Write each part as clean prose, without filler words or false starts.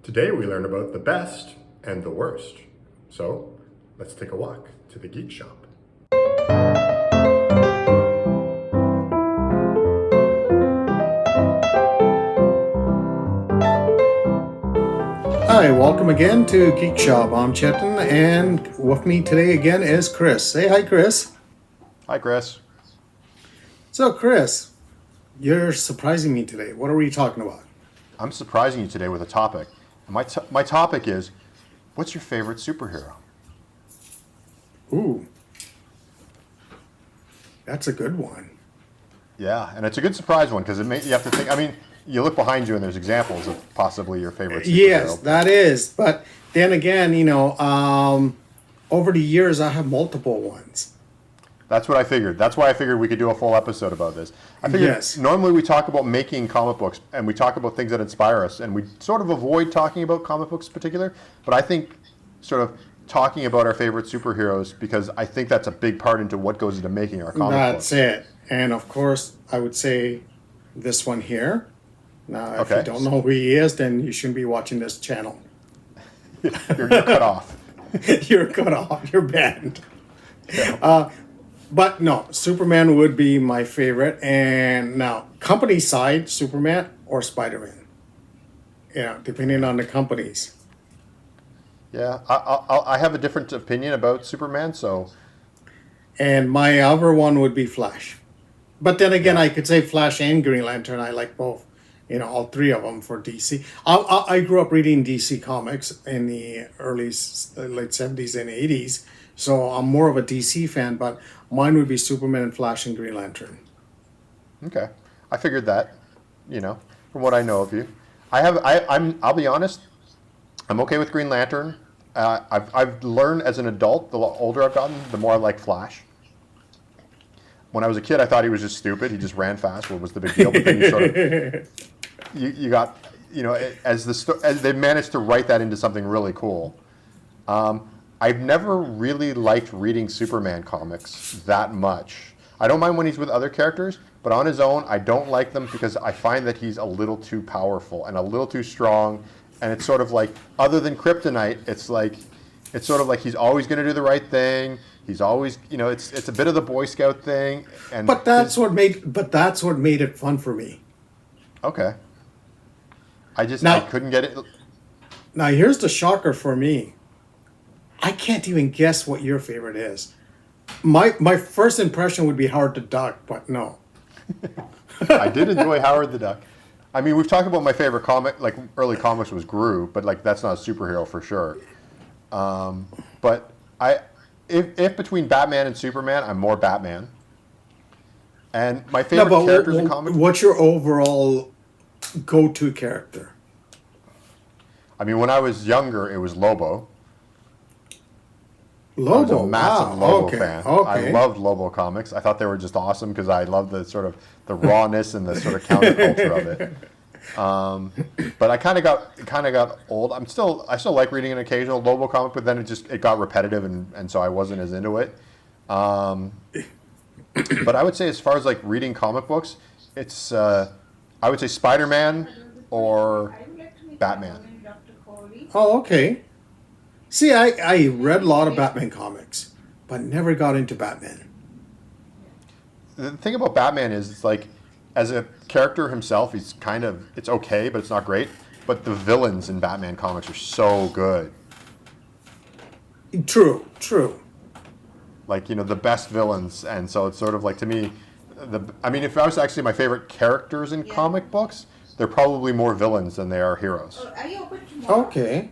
Today we learn about the best and the worst. So let's take a walk to the Geek Shop. Hi, welcome again to Geek Shop. I'm Chetan, and with me today again is Chris. Say hi, Chris. Hi, Chris. So, Chris, you're surprising me today. What are we talking about? I'm surprising you today with a topic. And my topic is, what's your favorite superhero? Ooh, that's a good one. Yeah, and it's a good surprise one because you have to think. I mean, you look behind you and there's examples of possibly your favorite superhero. Yes, that is. But then again, over the years, I have multiple ones. That's what I figured. That's why I figured we could do a full episode about this. I figured Yes. Normally we talk about making comic books and we talk about things that inspire us, and we sort of avoid talking about comic books in particular. But I think sort of talking about our favorite superheroes, because I think that's a big part into what goes into making our comic books. That's it. And of course, I would say this one here. Now, if Okay. you don't know who he is, then you shouldn't be watching this channel. You're cut off. You're cut off. You're banned. Yeah. But no, Superman would be my favorite. And now, company side, Superman or Spider-Man. Depending on the companies. Yeah, I have a different opinion about Superman, so And my other one would be Flash. But then again, I could say Flash and Green Lantern. I like both. All three of them for DC. I grew up reading DC comics in the late 70s and 80s. So I'm more of a DC fan, but mine would be Superman, Flash, and Green Lantern. okay. I figured that, from what I know of you. I'll be honest, I'm okay with Green Lantern. I've learned as an adult, the older I've gotten, the more I like Flash. When I was a kid, I thought he was just stupid. He just ran fast. What was the big deal? But then you sort of, you got, as they managed to write that into something really cool. I've never really liked reading Superman comics that much. I don't mind when he's with other characters, but on his own, I don't like them because I find that he's a little too powerful and a little too strong. And it's sort of like, other than kryptonite, it's sort of like he's always going to do the right thing. He's always, it's a bit of the Boy Scout thing. And But that's what made it fun for me. Okay. I couldn't get it. Now here's the shocker for me. I can't even guess what your favorite is. My first impression would be Howard the Duck, but no. I did enjoy Howard the Duck. I mean, we've talked about my favorite comic, like early comics was Gru, but like that's not a superhero for sure. But if between Batman and Superman, I'm more Batman. And my favorite characters in comics. What's your overall go-to character? I mean, when I was younger, it was Lobo. Lobo. I was a massive Lobo okay, fan. Okay. I loved Lobo comics. I thought they were just awesome because I loved the sort of the rawness and the sort of counterculture of it. But I kind of got old. I still like reading an occasional Lobo comic, but then it got repetitive, and so I wasn't as into it. But I would say as far as like reading comic books, it's I would say Spider-Man or Batman. Oh, okay. See, I read a lot of Batman comics, but never got into Batman. The thing about Batman is it's like, as a character himself, it's okay, but it's not great. But the villains in Batman comics are so good. True. Like, the best villains. And so it's sort of like, to me, if I was actually my favorite characters in comic books, they're probably more villains than they are heroes. Are you open tomorrow? Okay.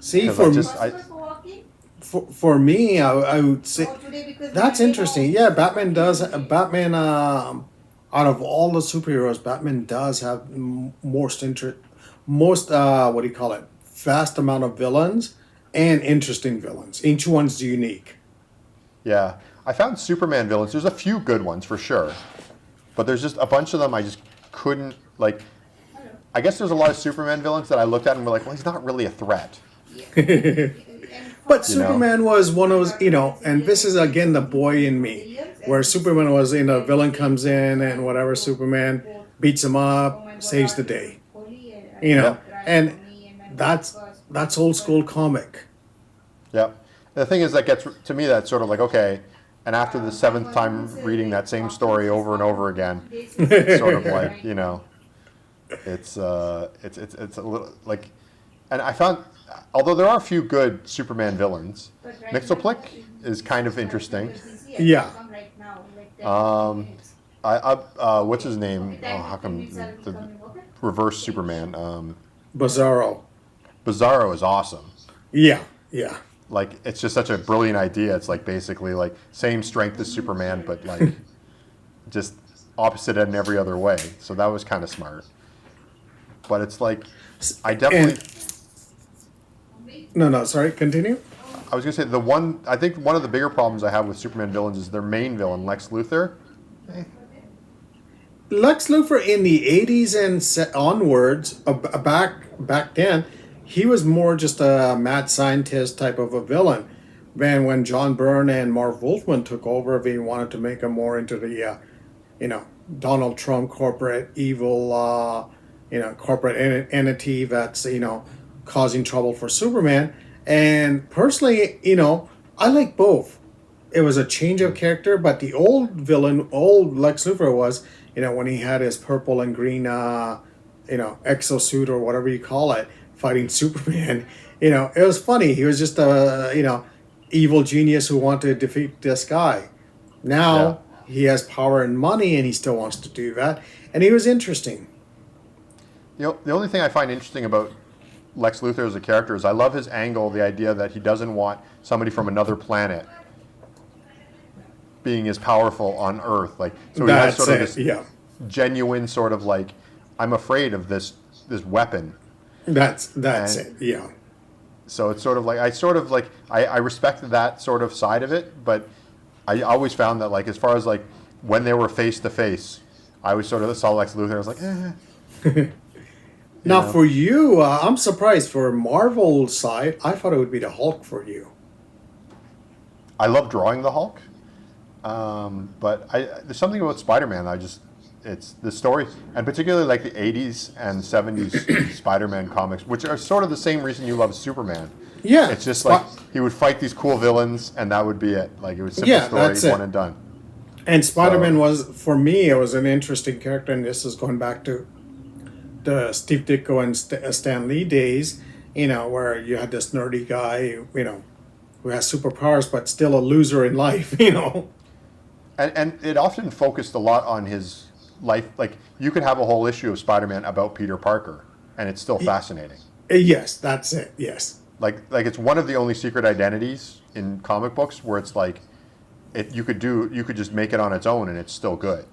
See, for me, I would say that's interesting. Yeah, Batman does. Batman, out of all the superheroes, Batman does have most what do you call it? Vast amount of villains and interesting villains. Each one's unique. Yeah, I found Superman villains. There's a few good ones for sure, but there's just a bunch of them I just couldn't like. I guess there's a lot of Superman villains that I looked at and were like, well, he's not really a threat. But Superman was one of those, and this is again the boy in me, where Superman was, villain comes in and whatever, Superman beats him up, saves the day. you Yeah. know, and that's old school comic. Yeah. The thing is that gets to me that's sort of like okay, and after the seventh time reading that same story over and over again, it's sort of like it's a little like, and I found although there are a few good Superman villains, Mixoplick is kind of interesting. Yeah, What's his name? Oh, how come the reverse Superman? Bizarro. Bizarro is awesome. Yeah, yeah. Like it's just such a brilliant idea. It's like basically like same strength as Superman, but like just opposite in every other way. So that was kind of smart. But it's like I definitely. No, sorry. Continue. I was gonna say I think one of the bigger problems I have with Superman villains is their main villain, Lex Luthor. Lex Luthor in the '80s and onwards, back then, he was more just a mad scientist type of a villain. Man, when John Byrne and Marv Wolfman took over, they wanted to make him more into the, Donald Trump corporate evil, corporate entity that's causing trouble for Superman. And personally, I like both. It was a change of character, but the old villain, old Lex Luthor was, when he had his purple and green, exosuit or whatever you call it, fighting Superman. It was funny. He was just a, evil genius who wanted to defeat this guy. Now he has power and money, and he still wants to do that. And he was interesting. The only thing I find interesting about Lex Luthor as a character is I love his angle, the idea that he doesn't want somebody from another planet being as powerful on Earth. Like so, he has sort of this genuine sort of like, I'm afraid of this weapon. That's it. Yeah. So it's sort of like I respected that sort of side of it, but I always found that like as far as like when they were face to face, I always sort of saw Lex Luthor. I was like, Now for you, I'm surprised. For Marvel side, I thought it would be the Hulk for you. I love drawing the Hulk, but there's something about Spider-Man. It's the story, and particularly like the 80s and 70s Spider-Man comics, which are sort of the same reason you love Superman. Yeah. It's just like he would fight these cool villains, and that would be it. Like it was simple story, one and done. And Spider-Man was, for me, it was an interesting character, and this is going back to the Steve Ditko and Stan Lee days, where you had this nerdy guy, who has superpowers but still a loser in life, And it often focused a lot on his life. Like you could have a whole issue of Spider-Man about Peter Parker, and it's still fascinating. Yes, that's it. Yes. Like it's one of the only secret identities in comic books where it's like, you could just make it on its own and it's still good.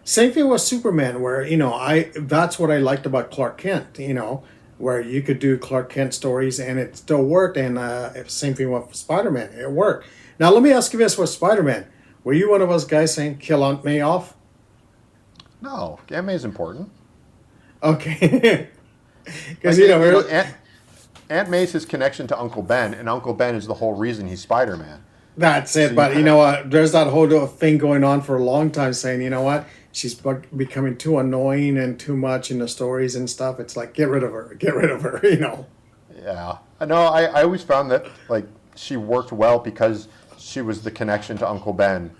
Same thing with Superman, where that's what I liked about Clark Kent. Where you could do Clark Kent stories and it still worked, and same thing with Spider-Man, it worked. Now let me ask you this with Spider-Man: were you one of those guys saying kill Aunt May off? No, Aunt May is important. Okay, because Aunt May's his connection to Uncle Ben, and Uncle Ben is the whole reason he's Spider-Man. That's it. So but you know what? There's that whole thing going on for a long time saying, you know what? She's becoming too annoying and too much in the stories and stuff. It's like, get rid of her. Yeah. No, I always found that, like, she worked well because she was the connection to Uncle Ben.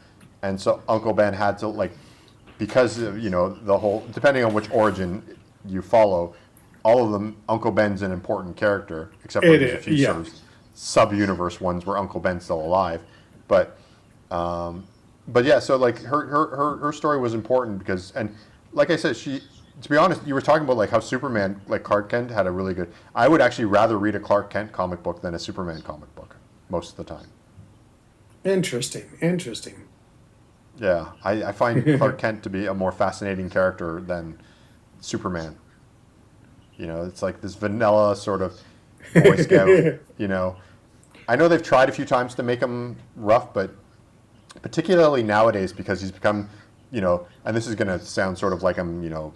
And so Uncle Ben had to, like, because, the whole, depending on which origin you follow, all of them, Uncle Ben's an important character, except for a few sort of sub-universe ones where Uncle Ben's still alive. But yeah, so like her story was important because, and like I said, to be honest, you were talking about like how Superman, like Clark Kent had a really good, I would actually rather read a Clark Kent comic book than a Superman comic book most of the time. Interesting. Yeah, I find Clark Kent to be a more fascinating character than Superman. It's like this vanilla sort of Boy Scout, I know they've tried a few times to make him rough, but particularly nowadays because he's become, and this is going to sound sort of like I'm,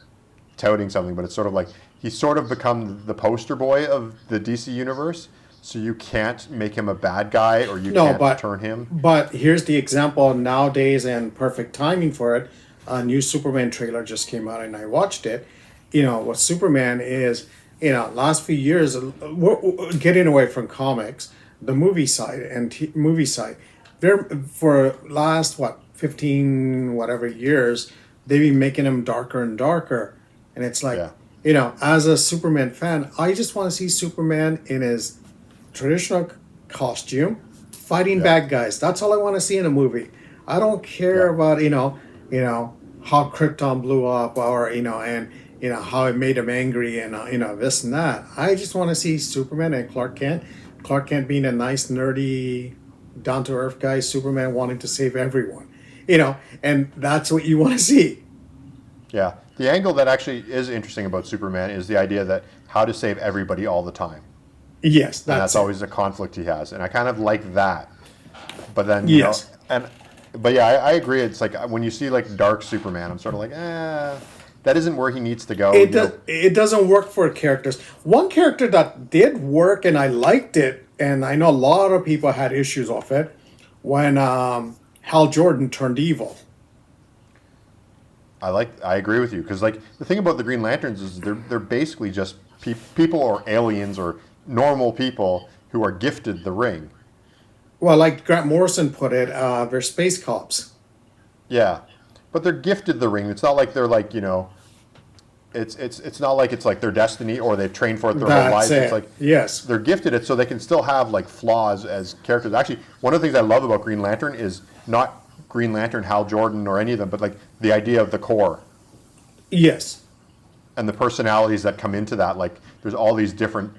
touting something, but it's sort of like he's sort of become the poster boy of the DC universe. So you can't make him a bad guy or you can't turn him. But here's the example nowadays, and perfect timing for it. A new Superman trailer just came out and I watched it. What Superman is, last few years, we're getting away from comics, the movie side and movie side. They're for last what 15 whatever years, they've been making them darker and darker, and it's like, Yeah. as a Superman fan, I just want to see Superman in his traditional costume, fighting Yeah. bad guys. That's all I want to see in a movie. I don't care Yeah. about how Krypton blew up, or and how it made him angry, and this and that. I just want to see Superman and Clark Kent. Clark Kent being a nice, nerdy, down to earth guy. Superman wanting to save everyone. And that's what you want to see. Yeah. The angle that actually is interesting about Superman is the idea that how to save everybody all the time. Yes, And that's it. always a conflict he has. And I kind of like that. But then, Yes. but yeah, I agree. It's like when you see like dark Superman, I'm sort of like, that isn't where he needs to go. It doesn't work for characters. One character that did work and I liked it, and I know a lot of people had issues with it, when Hal Jordan turned evil. I agree with you because like the thing about the Green Lanterns is they're basically just people or aliens or normal people who are gifted the ring. Well, like Grant Morrison put it, they're space cops. Yeah, but they're gifted the ring. It's not like they're like it's not like it's like their destiny or they've trained for it their whole lives. It's like yes, they're gifted it so they can still have like flaws as characters. Actually, one of the things I love about Green Lantern is not Green Lantern, Hal Jordan, or any of them, but like the idea of the core. Yes. And the personalities that come into that. Like there's all these different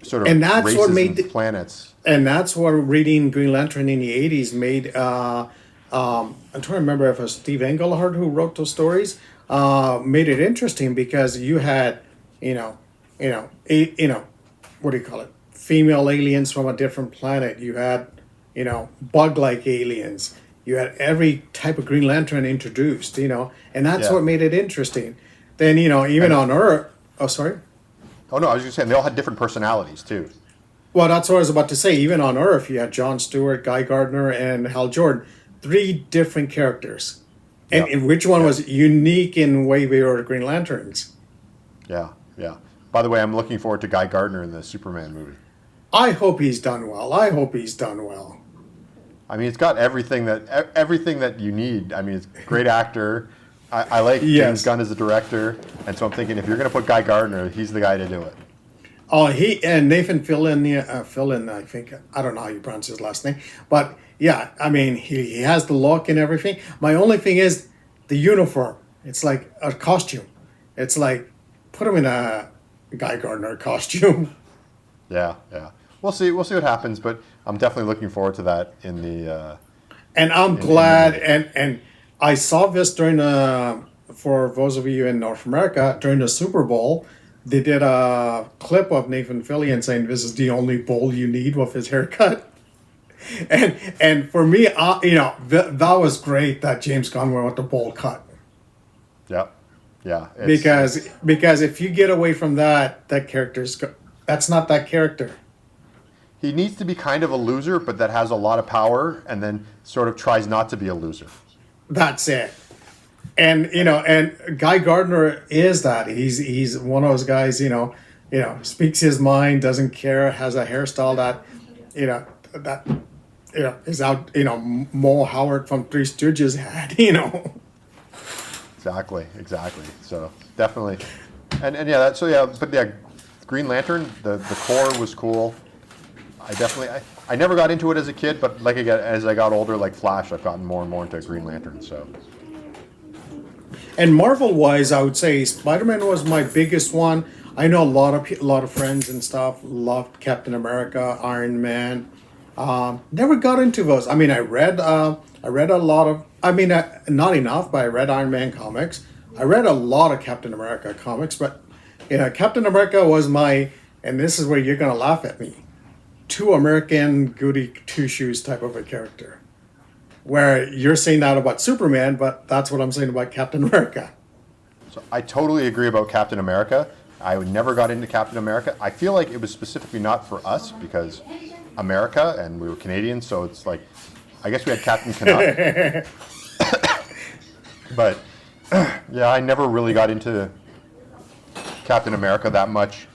sort of and that's races what made and planets. And that's what reading Green Lantern in the 80s made. I'm trying to remember if it was Steve Englehart who wrote those stories. Made it interesting because you had, what do you call it? Female aliens from a different planet. You had, bug-like aliens. You had every type of Green Lantern introduced, and that's what made it interesting. Then, even on Earth. Oh, sorry. Oh no, I was just saying they all had different personalities too. Well, that's what I was about to say. Even on Earth, you had John Stewart, Guy Gardner, and Hal Jordan. 3 different characters. And which one was unique in way they were Green Lanterns. Yeah, yeah. By the way, I'm looking forward to Guy Gardner in the Superman movie. I hope he's done well. I mean, it's got everything that you need. I mean, it's a great actor. I like James Gunn as a director, and so I'm thinking if you're going to put Guy Gardner, he's the guy to do it. Oh, he and Nathan Fillion, I think, I don't know how you pronounce his last name, but yeah, I mean, he has the look and everything. My only thing is the uniform. It's like a costume. It's like, put him in a Guy Gardner costume. Yeah, yeah. We'll see what happens, but I'm definitely looking forward to that in the. And I'm glad, and I saw this for those of you in North America, during the Super Bowl. They did a clip of Nathan Fillion saying this is the only bowl you need with his haircut. And for me, that was great that James Gunn went with the bowl cut. Yeah, yeah. Because if you get away from that that's not that character. He needs to be kind of a loser, but that has a lot of power, and then sort of tries not to be a loser. That's it. And and Guy Gardner is that. He's one of those guys, speaks his mind, doesn't care, has a hairstyle that is out, Mo Howard from Three Stooges had, Exactly. So definitely, and yeah, but yeah, Green Lantern, the core was cool. I never got into it as a kid, but like as I got older, like Flash, I've gotten more and more into Green Lantern. So. And Marvel-wise, I would say Spider-Man was my biggest one. I know a lot of friends and stuff loved Captain America, Iron Man. Never got into those. I mean, I read a lot of. I mean, not enough, but I read Iron Man comics. I read a lot of Captain America comics, but Captain America was my. And this is where you're gonna laugh at me. Too American, goody two shoes type of a character. Where you're saying that about Superman, but that's what I'm saying about Captain America. So I totally agree about Captain America. I never got into Captain America. I feel like it was specifically not for us because America and we were Canadians, so it's like, I guess we had Captain Canuck. But yeah, I never really got into Captain America that much.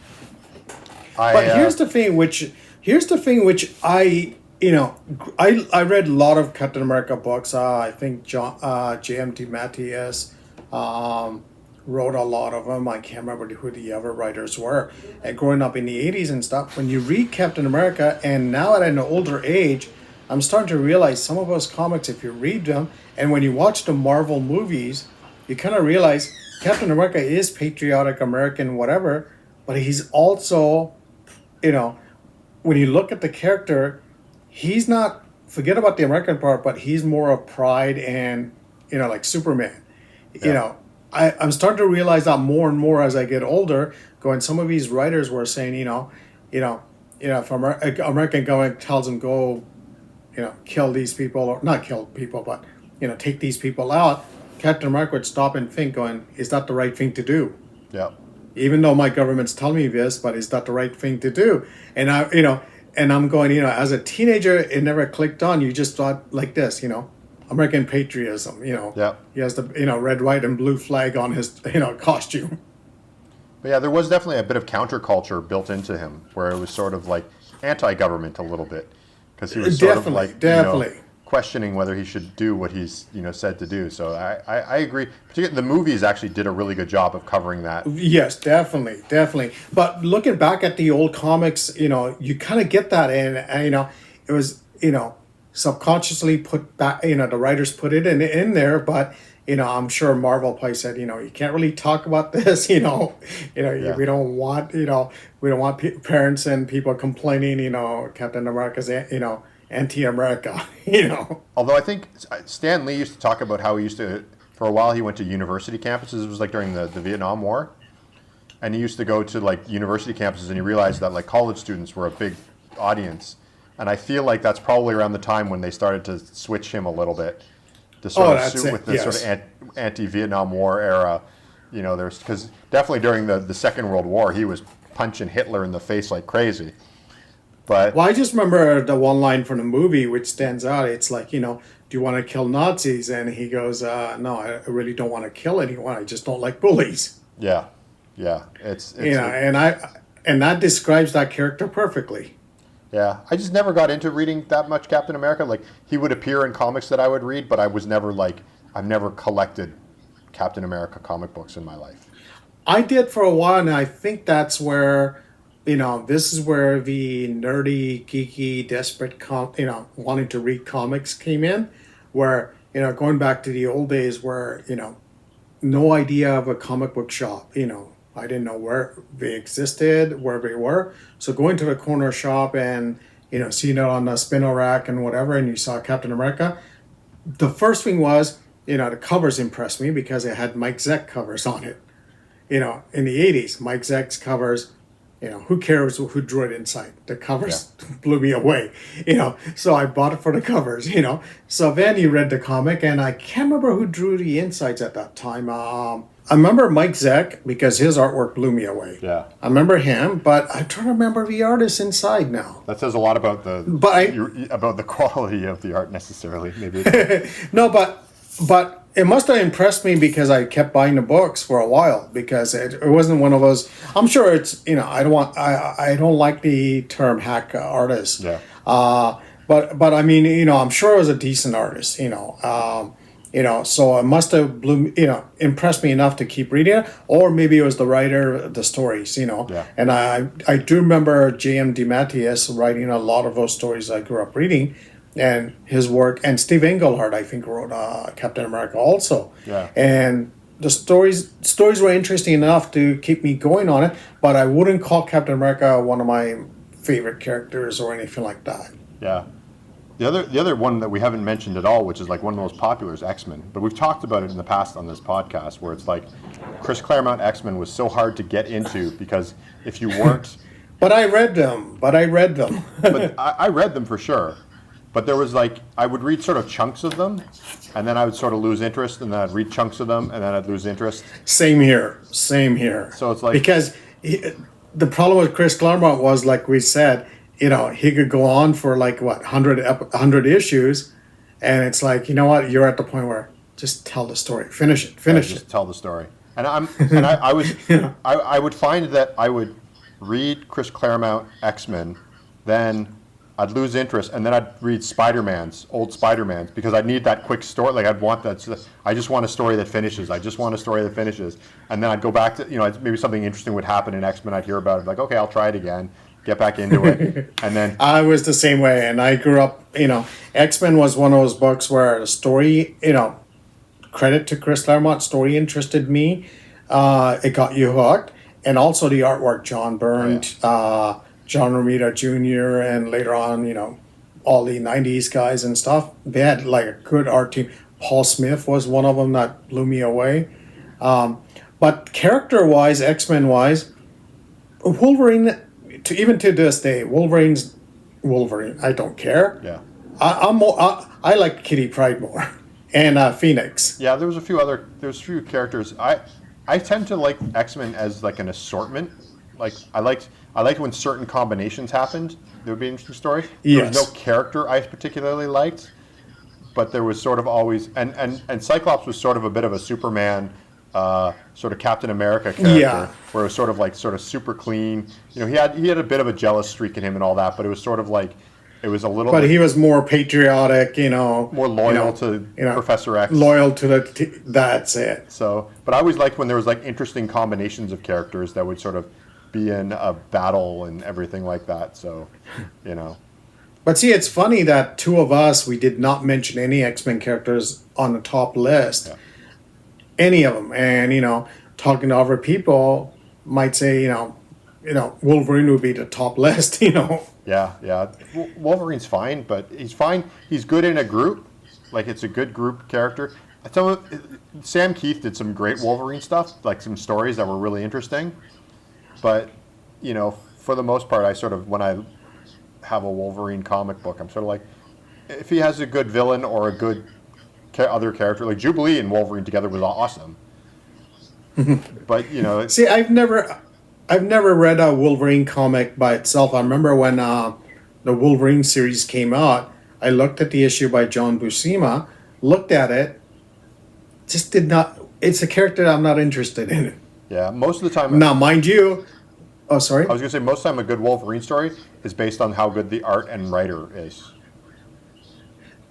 But here's the thing which I you know I read a lot of Captain America books. I think J.M. DeMatteis wrote a lot of them. I can't remember who the other writers were. And growing up in the 80s and stuff, when you read Captain America, and now at an older age, I'm starting to realize some of those comics, if you read them, and when you watch the Marvel movies, you kind of realize Captain America is patriotic American, whatever, but he's also, when you look at the character, he's not, forget about the American part, but he's more of pride and, like Superman. Yeah. I'm starting to realize that more and more as I get older. Going, some of these writers were saying, if American government tells them go, kill these people, or not kill people, but take these people out. Captain America would stop and think, going, is that the right thing to do? Yeah. Even though my government's telling me this, but is that the right thing to do? And and I'm going, as a teenager, it never clicked on. You just thought like this, American patriotism, Yeah. He has the, red, white, and blue flag on his, costume. But yeah, there was definitely a bit of counterculture built into him, where it was sort of like anti-government a little bit, because he was sort of like questioning whether he should do what he's said to do. So I agree. Particularly the movies actually did a really good job of covering that. Yes, definitely. But looking back at the old comics, you kind of get that, and it was subconsciously put back. The writers put it in there, but. I'm sure Marvel probably said, you can't really talk about this, we don't want parents and people complaining, Captain America's, anti-America, Although I think Stan Lee used to talk about how he used to, for a while he went to university campuses. It was like during the Vietnam War. And he used to go to like university campuses, and he realized that like college students were a big audience. And I feel like that's probably around the time when they started to switch him a little bit. To sort of suit with the sort of anti-Vietnam War era, there's, because definitely during the Second World War, he was punching Hitler in the face like crazy. But I just remember the one line from the movie which stands out. It's like, do you want to kill Nazis? And he goes, no, I really don't want to kill anyone. I just don't like bullies. Yeah, it's and that describes that character perfectly. Yeah, I just never got into reading that much Captain America. Like, he would appear in comics that I would read, but I was never I've never collected Captain America comic books in my life. I did for a while, and I think that's where, this is where the nerdy, geeky, desperate, wanting to read comics came in, where, going back to the old days where, no idea of a comic book shop, I didn't know where they existed, where they were. So going to the corner shop and, seeing it on the spinner rack and whatever, and you saw Captain America, the first thing was, the covers impressed me because it had Mike Zeck covers on it. In the 80s, Mike Zeck's covers, who cares who drew it inside? The covers blew me away, so I bought it for the covers, So then you read the comic, and I can't remember who drew the insides at that time. I remember Mike Zeck because his artwork blew me away. Yeah. I remember him, but I'm trying to remember the artist inside now. That says a lot about about the quality of the art necessarily, maybe. No, but it must have impressed me because I kept buying the books for a while because it wasn't one of those. I'm sure it's I don't like the term hack artist. Yeah. But I mean I'm sure it was a decent artist. So it must have impressed me enough to keep reading it, or maybe it was the writer, the stories, Yeah. And I do remember J.M. DeMatteis writing a lot of those stories I grew up reading, and his work, and Steve Englehart I think wrote Captain America also, Yeah. And the stories were interesting enough to keep me going on it, but I wouldn't call Captain America one of my favorite characters or anything like that. Yeah. The other one that we haven't mentioned at all, which is like one of the most popular, is X-Men. But we've talked about it in the past on this podcast, where it's like Chris Claremont X-Men was so hard to get into because if you weren't... But I read them. But I read them for sure. But there was I would read sort of chunks of them, and then I would sort of lose interest, and then I'd read chunks of them, and then I'd lose interest. Same here. So it's like... Because the problem with Chris Claremont was, like we said... he could go on for 100 issues, and it's like, what, you're at the point where just tell the story, finish it. Just tell the story. And I would find that I would read Chris Claremont X-Men, then I'd lose interest, and then I'd read Spider-Man's, old Spider-Man's, because I need that quick story. Like I'd want that. I just want a story that finishes. I just want a story that finishes, and then I'd go back to, maybe something interesting would happen in X-Men. I'd hear about it, like, okay, I'll try it again, get back into it, and then I was the same way, and I grew up. X-Men was one of those books where the story, credit to Chris Claremont, story interested me. It got you hooked, and also the artwork, John Byrne, John Romita Jr., and later on, all the 90s guys and stuff. They had like a good art team. Paul Smith was one of them that blew me away. But character-wise, X-Men-wise, Wolverine, even to this day, Wolverine's Wolverine. I don't care. Yeah. I like Kitty Pryde more, and Phoenix. Yeah, there's a few characters. I tend to like X-Men as like an assortment. Like I liked when certain combinations happened. There would be an interesting story. There was no character I particularly liked, but there was sort of always and Cyclops was sort of a bit of a Superman, sort of Captain America character, where it was sort of super clean. He had a bit of a jealous streak in him and all that, but it was sort of like it was a little. But he was more patriotic, more loyal to Professor X. Loyal to that's it. So, but I always liked when there was like interesting combinations of characters that would sort of be in a battle and everything like that. So, But see, it's funny that two of us, we did not mention any X-Men characters on the top list. Yeah. Any of them. And, talking to other people might say, Wolverine would be the top list, Yeah. Wolverine's fine, but he's fine. He's good in a group. Like, it's a good group character. Sam Keith did some great Wolverine stuff, like some stories that were really interesting. But, for the most part, I sort of, when I have a Wolverine comic book, I'm sort of like, if he has a good villain or a good other character, like Jubilee and Wolverine together was awesome. But, See, I've never read a Wolverine comic by itself. I remember when the Wolverine series came out, I looked at the issue by John Buscema, looked at it, just did not, it's a character I'm not interested in. Yeah, most of the time. Now, mind you, oh, sorry? I was going to say, most of the time a good Wolverine story is based on how good the art and writer is.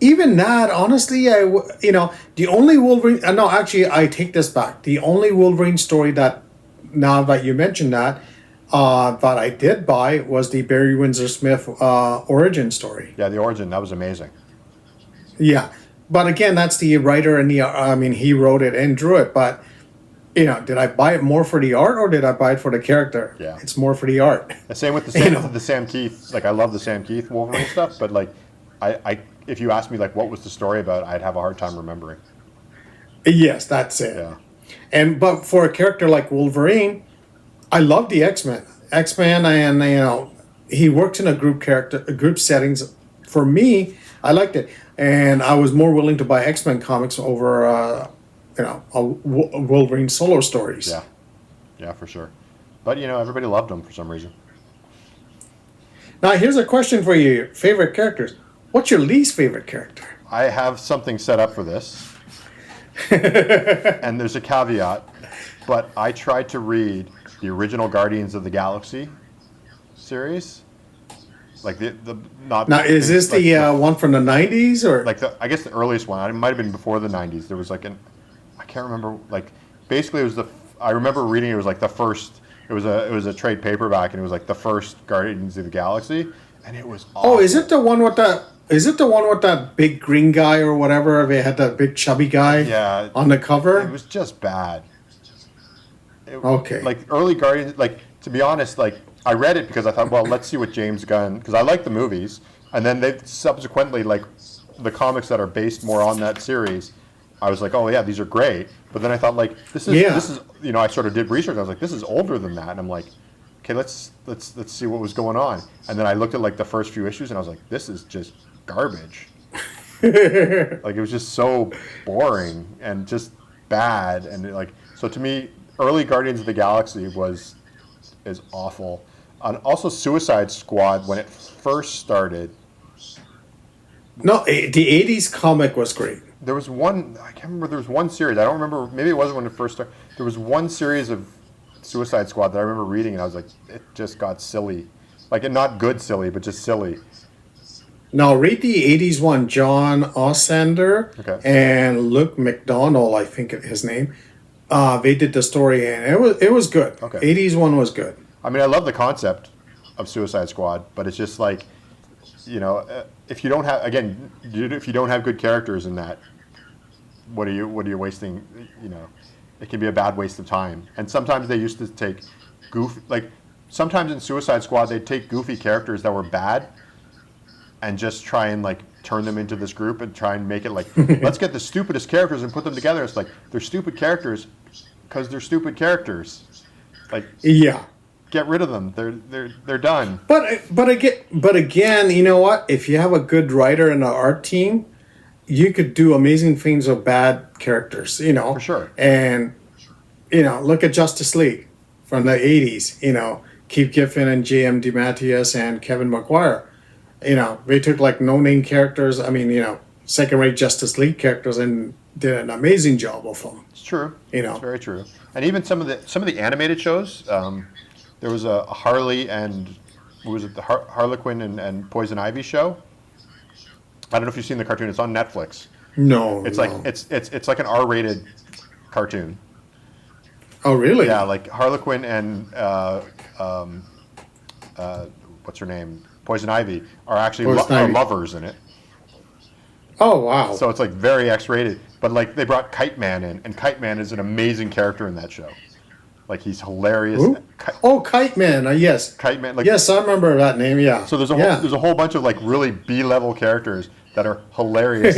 Even that, honestly, the only Wolverine, no, actually, I take this back. The only Wolverine story that, now that you mentioned that I did buy was the Barry Windsor Smith origin story. Yeah, the origin, that was amazing. Yeah, but again, that's the writer and he wrote it and drew it, but did I buy it more for the art or did I buy it for the character? Yeah. It's more for the art. The same with the Sam Keith. Like, I love the Sam Keith Wolverine stuff, but like, I if you asked me like what was the story about, I'd have a hard time remembering. Yes, that's it. Yeah. But for a character like Wolverine, I love the X-Men. X-Men, and he works in a group settings. For me, I liked it, and I was more willing to buy X-Men comics over Wolverine solo stories. Yeah, for sure. But everybody loved him for some reason. Now here's a question for you: favorite characters. What's your least favorite character? I have something set up for this, and there's a caveat. But I tried to read the original Guardians of the Galaxy series, like the not. Now is this like the one from the 90s or like I guess the earliest one? It might have been before the 90s. There was like I can't remember. Like basically, it was I remember reading it was like the first. It was a trade paperback, and it was like the first Guardians of the Galaxy, and it was awful. Oh, is it the one with that big green guy or whatever? They had that big chubby guy on the cover? It was just bad. Okay. Like early Guardians, like to be honest, like I read it because I thought, well, let's see what James Gunn, because I like the movies, and then they subsequently, like the comics that are based more on that series, I was like, oh yeah, these are great. But then I thought, like, this is I sort of did research. I was like, this is older than that, and I'm like, okay, let's see what was going on. And then I looked at like the first few issues, and I was like, this is just garbage. Like it was just so boring and just bad, and like so to me, early Guardians of the Galaxy is awful. And also Suicide Squad when it first started. No, the 80s comic was great. There was one, I can't remember, there was one series, I don't remember, maybe it wasn't when it first started. There was one series of Suicide Squad that I remember reading, and I was like, it just got silly, like not good silly, but just silly. Now read the '80s one. John Ostrander Okay. and Luke McDonnell, I think his name. They did the story, and it was good. Okay. '80s one was good. I mean, I love the concept of Suicide Squad, but it's just like, if you don't have, again, if you don't have good characters in that, what are you wasting? It can be a bad waste of time. And sometimes they used to take sometimes in Suicide Squad they'd take goofy characters that were bad and just try and like turn them into this group and try and make it like, let's get the stupidest characters and put them together. It's like they're stupid characters because they're stupid characters. Like, Yeah. get rid of them. They're done. But again, you know what? If you have a good writer and an art team, you could do amazing things with bad characters. For sure. And look at Justice League from the '80s. Keith Giffen and J.M. DeMatteis and Kevin McGuire. They took like no-name characters. I mean, second-rate Justice League characters and did an amazing job of them. It's true. It's very true. And even some of the animated shows. There was a Harley and what was it, the Harlequin and Poison Ivy show. I don't know if you've seen the cartoon. It's on Netflix. No, It's no. like it's like an R-rated cartoon. Oh, really? Yeah, like Harlequin and what's her name, Poison Ivy are actually are lovers in it. Oh, wow. So it's like very X-rated. But like they brought Kite Man in, and Kite Man is an amazing character in that show. Like he's hilarious. Who? Kite Man. Yes. Kite Man. Like, yes, I remember that name. Yeah. So there's a whole bunch of like really B-level characters that are hilarious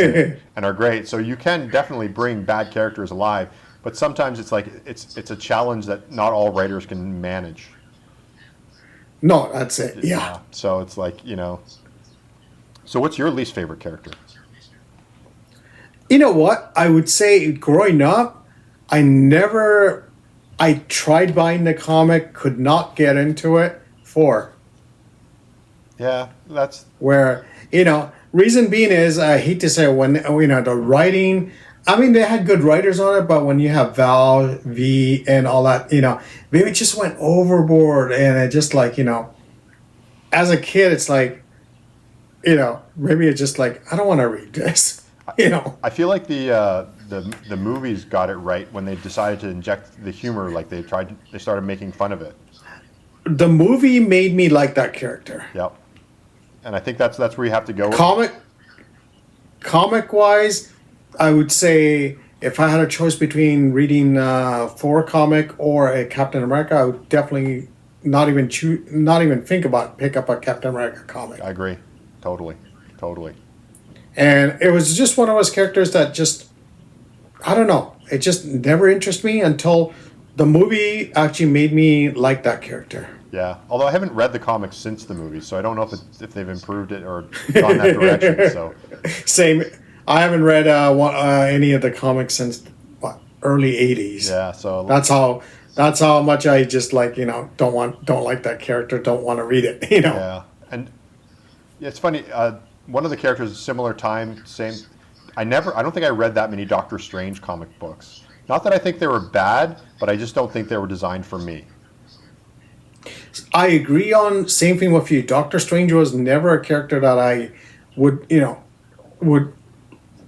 and are great. So you can definitely bring bad characters alive, but sometimes it's like it's a challenge that not all writers can manage. No, that's it. Yeah. So it's like So what's your least favorite character? You know what? I would say growing up, I tried buying the comic, could not get into it. 4. Yeah, that's Where, reason being is, I hate to say it, when, the writing, I mean, they had good writers on it, but when you have Val, V, and all that, maybe it just went overboard. And it just like, as a kid, it's like, maybe it's just like, I don't want to read this, I feel like the movies got it right when they decided to inject the humor. Like they started making fun of it. The movie made me like that character. Yep. And I think that's where you have to go. Comic wise, I would say if I had a choice between reading Thor comic or a Captain America, I would definitely not even think about pick up a Captain America comic. I agree, totally. And it was just one of those characters that just, I don't know, it just never interested me until the movie actually made me like that character. Yeah, although I haven't read the comics since the movie, so I don't know if they've improved it or gone that direction. So Same. I haven't read any of the comics since early '80s. Yeah, so that's how much I just like don't like that character. Don't want to read it. Yeah, and it's funny. One of the characters, similar time, same. I don't think I read that many Doctor Strange comic books. Not that I think they were bad, but I just don't think they were designed for me. I agree on same thing with you. Doctor Strange was never a character that I would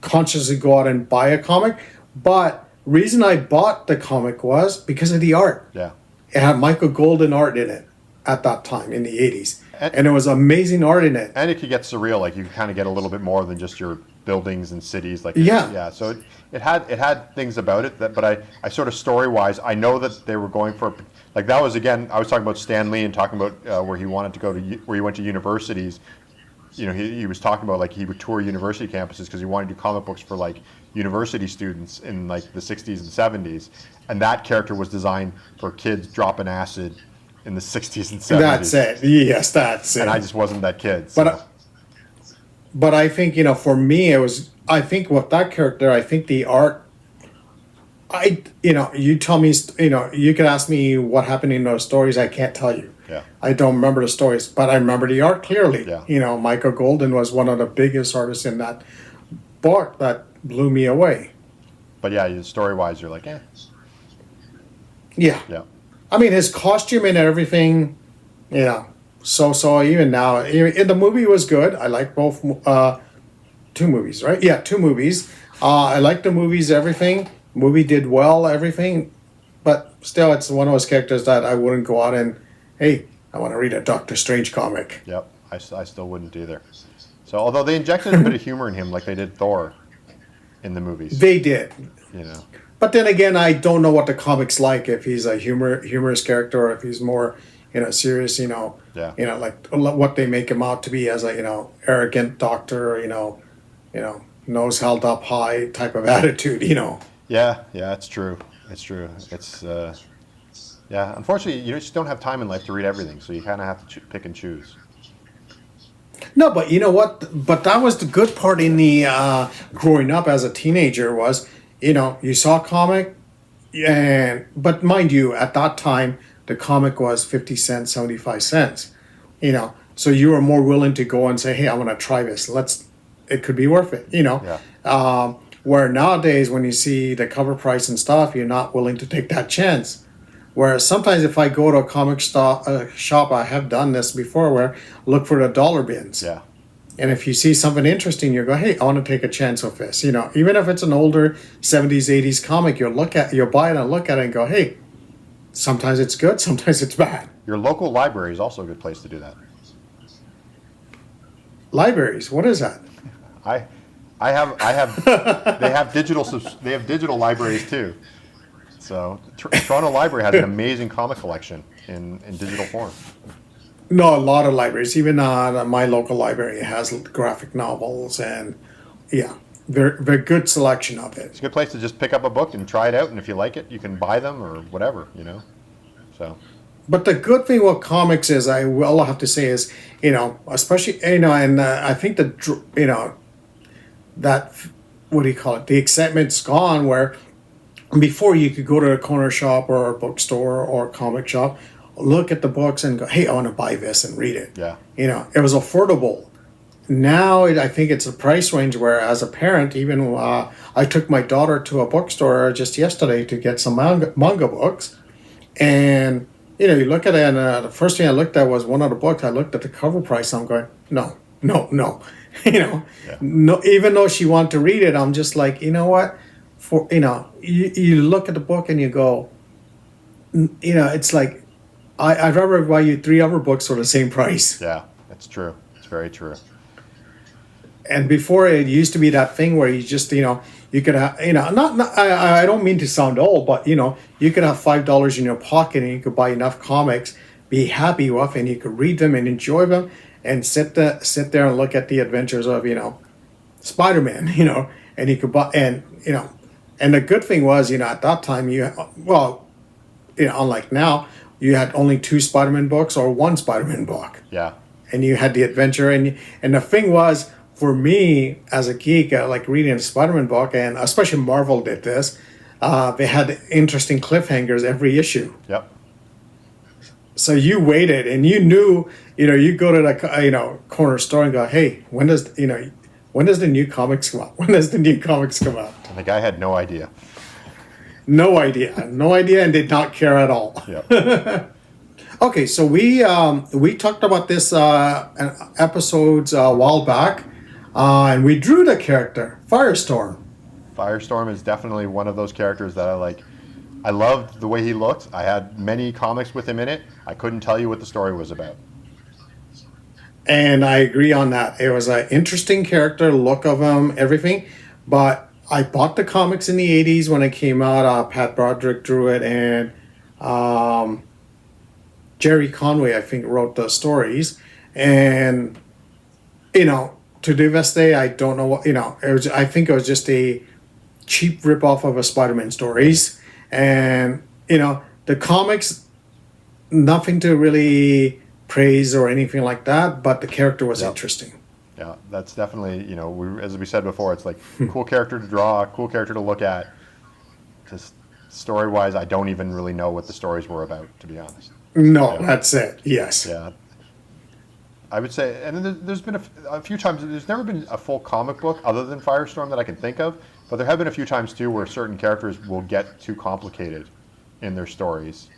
consciously go out and buy a comic. But reason I bought the comic was because of the art. Yeah. It had Michael Golden art in it at that time in the 80s. And it was amazing art in it. And it could get surreal. Like you kind of get a little bit more than just your buildings and cities. Like Yeah. So it had things about it but I sort of story-wise, I know that they were going for, like that was, again, I was talking about Stan Lee and talking about where he wanted to go to, where he went to universities. He was talking about like he would tour university campuses because he wanted to do comic books for like university students in like the 60s and 70s. And that character was designed for kids dropping acid in the 60s and 70s. That's it. Yes, that's it. And I just wasn't that kid. So. But I think, for me, I think with that character, I think the art, you tell me, you could ask me what happened in those stories, I can't tell you. Yeah. I don't remember the stories, but I remember the art clearly. Yeah. Michael Golden was one of the biggest artists in that book that blew me away. But yeah, story-wise, you're like, eh. Yeah. Yeah. I mean, his costume and everything, you know. So even now, even the movie was good. I like both. Two movies, right? Yeah, two movies. I like the movies. Everything movie did well. Everything, but still, it's one of those characters that I wouldn't go out and, hey, I want to read a Doctor Strange comic. Yep, I still wouldn't either. So although they injected a bit of humor in him, like they did Thor in the movies, They did. you know. But then again, I don't know what the comic's like. If he's a humorous character, or if he's more, serious. Yeah. Like what they make him out to be as a arrogant doctor. Nose held up high type of attitude. Yeah, it's true. It's true. It's yeah. Unfortunately, you just don't have time in life to read everything, so you kind of have to pick and choose. No, but you know what? But that was the good part in the growing up as a teenager was, you saw a comic, but mind you, at that time the comic was 50 cents, 75 cents, so you were more willing to go and say, hey, I want to try this. It could be worth it, Yeah. Where nowadays when you see the cover price and stuff, you're not willing to take that chance. Whereas sometimes if I go to a comic shop, I have done this before, where look for the dollar bins. Yeah. And if you see something interesting, you go, hey, I want to take a chance with this. Even if it's an older 70s, 80s comic, you'll buy it and look at it and go, hey, sometimes it's good, sometimes it's bad. Your local library is also a good place to do that. Libraries, what is that? I have they have digital libraries too. So Toronto Library has an amazing comic collection in digital form. No, a lot of libraries. Even my local library has graphic novels, and yeah, very good selection of It's it. a good place to just pick up a book and try it out, and if you like it, you can buy them or whatever, So But the good thing with comics is, I will have to say, is especially and I think that, what do you call it? The excitement's gone, where before you could go to a corner shop or a bookstore or a comic shop, look at the books and go, hey, I want to buy this and read it. yeah, It was affordable. Now I think it's a price range where, as a parent, even I took my daughter to a bookstore just yesterday to get some manga books, and you look at it, and the first thing I looked at was one of the books. I looked at the cover price. I'm going, no, no, no. Yeah. No. Even though she wanted to read it, I'm just like, you know what? For you look at the book and you go, it's like, I'd rather buy you 3 other books for the same price. yeah, it's true. It's very true. And before, it used to be that thing where you just you could have not I don't mean to sound old, but you could have $5 in your pocket and you could buy enough comics, be happy with, and you could read them and enjoy them, and sit there and look at the adventures of Spider-Man, and you could buy, and the good thing was, at that time unlike now, you had only 2 Spider-Man books or 1 Spider-Man book, Yeah, and you had the adventure, and the thing was, for me as a geek, I like reading a Spider-Man book, and especially Marvel did this. They had interesting cliffhangers every issue. yep, So you waited, and you knew, you go to the corner store and go, hey, when does the new comics come out? When does the new comics come out? and the guy had no idea. No idea, and did not care at all. Yep. Okay, so we talked about this episodes a while back, and we drew the character Firestorm. Firestorm is definitely one of those characters that I like. I loved the way he looked. I had many comics with him in it. I couldn't tell you what the story was about. And I agree on that. It was an interesting character, look of him, everything. But I bought the comics in the 80s when it came out. Pat Broderick drew it, and Jerry Conway, I think, wrote the stories. And, to this day, I don't know what, I think it was just a cheap ripoff of a Spider-Man stories. And, the comics, nothing to really praise or anything like that, but the character was interesting. Yeah, that's definitely, as we said before, it's like cool character to draw, cool character to look at. Just story-wise, I don't even really know what the stories were about, to be honest. No, that's it. Yes. Yeah. I would say, and there's been a few times, there's never been a full comic book other than Firestorm that I can think of, but there have been a few times too where certain characters will get too complicated in their stories.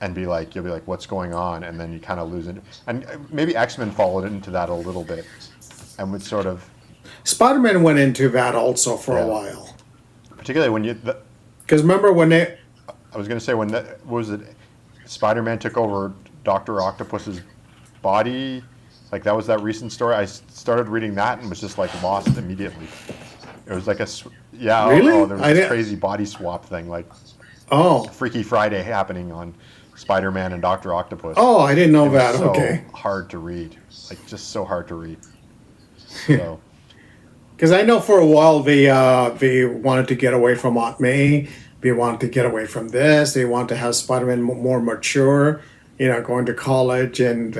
and you'll be like, what's going on? And then you kind of lose it. And maybe X-Men followed into that a little bit and would sort of... Spider-Man went into that also for a while. Particularly when because remember when they... I was going to say when what was it? Spider-Man took over Dr. Octopus's body. Like that was that recent story. I started reading that and was just like lost immediately. It was like Really? There was this crazy body swap thing, like Freaky Friday happening on Spider-Man and Dr. Octopus. Oh, I didn't know that. So okay. hard to read, like just so hard to read. So. Because I know for a while they wanted to get away from Aunt May. They wanted to get away from this. They wanted to have Spider-Man more mature, going to college and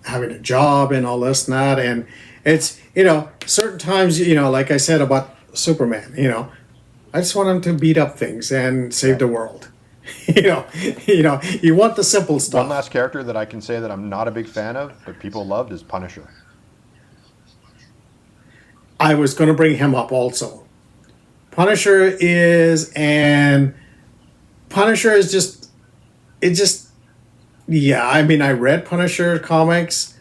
having a job and all this and that. And it's, certain times, like I said about Superman, I just want him to beat up things and save the world. You want the simple stuff. One last character that I can say that I'm not a big fan of, but people loved is Punisher. I was going to bring him up also. Punisher is just, yeah, I mean, I read Punisher comics.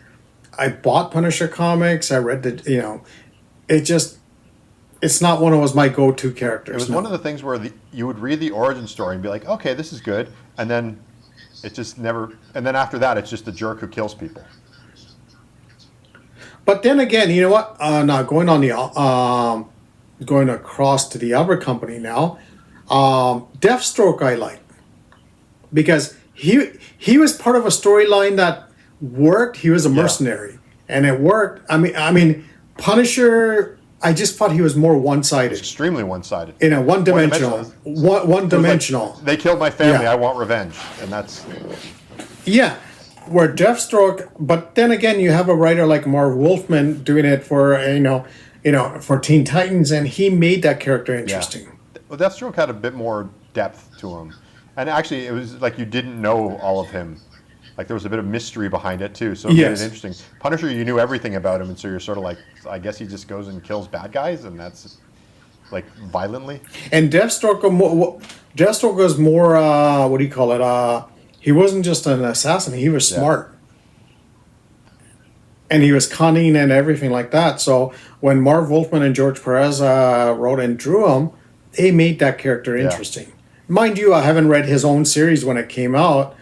I bought Punisher comics. I read it's not one of my go-to characters. It was one of the things where you would read the origin story and be like, okay, this is good. And then it just never, and then after that, it's just a jerk who kills people. But then again, you know what? Now going across to the other company now, Deathstroke I like because he was part of a storyline that worked. He was a mercenary, and it worked. I mean, Punisher. I just thought he was more one-sided. Extremely one-sided. One-dimensional. One-dimensional. Like, they killed my family. I want revenge, and that's. Yeah. Where Deathstroke, but then again, you have a writer like Marv Wolfman doing it for for Teen Titans, and he made that character interesting. Yeah. Well, Deathstroke had a bit more depth to him, and actually, it was like you didn't know all of him. Like there was a bit of mystery behind it too, so it made it interesting. Punisher, you knew everything about him, and so you're sort of like, I guess he just goes and kills bad guys, and that's like violently. And Deathstroke was more what do you call it? He wasn't just an assassin; he was smart, and he was cunning and everything like that. So when Marv Wolfman and George Perez wrote and drew him, they made that character interesting. Mind you, I haven't read his own series when it came out,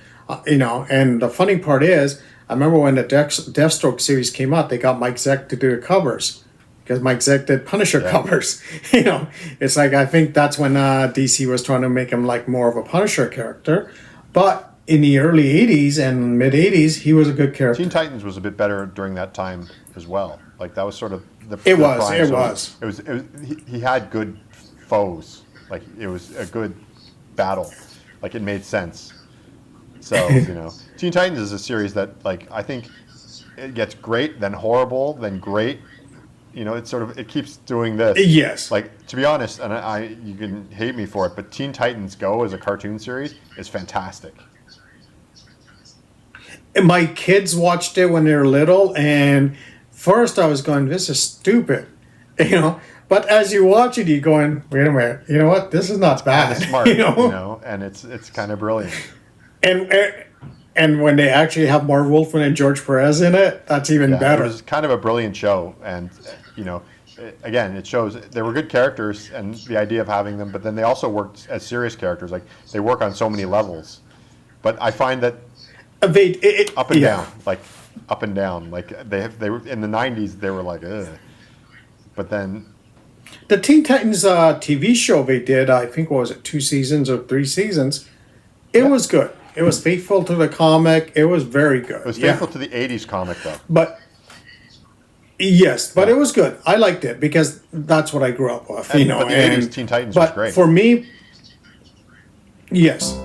And the funny part is, I remember when the Deathstroke series came out, they got Mike Zeck to do the covers. Because Mike Zeck did Punisher covers. It's like, I think that's when DC was trying to make him like more of a Punisher character. But in the early 80s and mid 80s, he was a good character. Teen Titans was a bit better during that time as well. Like that was sort of the It prime. was. He had good foes. Like it was a good battle. Like it made sense. So, Teen Titans is a series that like I think it gets great, then horrible, then great. It keeps doing this. Yes. Like, to be honest, and you can hate me for it, but Teen Titans Go as a cartoon series is fantastic. And my kids watched it when they were little, and first I was going, this is stupid. But as you watch it, you're going, wait a minute, you know what? This is not bad. It's smart, and it's kind of brilliant. And when they actually have Marv Wolfman and George Perez in it, that's even better. It was kind of a brilliant show, and again, it shows there were good characters and the idea of having them, but then they also worked as serious characters. Like they work on so many levels. But I find that up and down. Like they were in the '90s, they were like, ugh. But then the Teen Titans TV show they did, I think, what was it, 2 seasons or 3 seasons? It was good. It was faithful to the comic. It was very good. It was faithful to the 80s comic, though. But it was good. I liked it because that's what I grew up with. But the 80s Teen Titans was great. For me, yes.